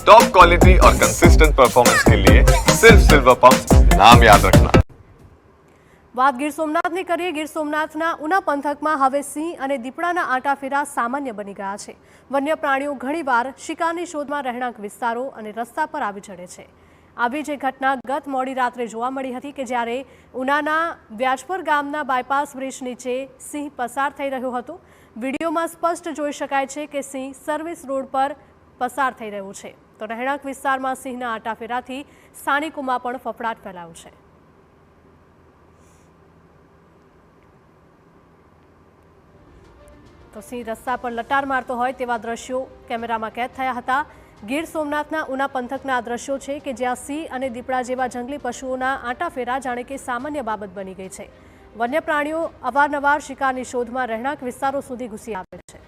Top quality और consistent performance के लिए सिर्फ सिल्वर पंप नाम याद रखना। વાત ગીર સોમનાથની કરીએ। ગીર સોમનાથના ઉના પંથકમાં હવે સિંહ અને દીપડાના આંટાફેરા સામાન્ય બની ગયા છે। વન્ય પ્રાણીઓ ઘણીવાર શિકારની શોધમાં રહેણાંક વિસ્તારો અને રસ્તા પર આવી ચડે છે। આવી જ ઘટના ગત મોડી રાત્રે જોવા મળી હતી કે જ્યારે ઉનાના વ્યાજપર ગામના બાયપાસ બ્રિજ નીચે સિંહ પસાર થઈ રહ્યો હતો। વિડીયોમાં સ્પષ્ટ જોઈ શકાય છે કે સિંહ સર્વિસ રોડ પર પસાર થઈ રહ્યું છે, તો રહેણાંક વિસ્તારમાં સિંહના આંટાફેરાથી સ્થાનિકોમાં પણ ફફડાટ ફેલાયો છે। તો સિંહ રસ્તા પર લટાર મારતો હોય તેવા દ્રશ્યો કેમેરામાં કેદ થયા હતા। ગીર સોમનાથના ઉના પંથકના આ દ્રશ્યો છે કે જ્યાં સિંહ અને દીપડા જેવા જંગલી પશુઓના આંટાફેરા જાણે કે સામાન્ય બાબત બની ગઈ છે। વન્ય પ્રાણીઓ અવારનવાર શિકારની શોધમાં રહેણાંક વિસ્તારો સુધી ઘૂસી આવે છે।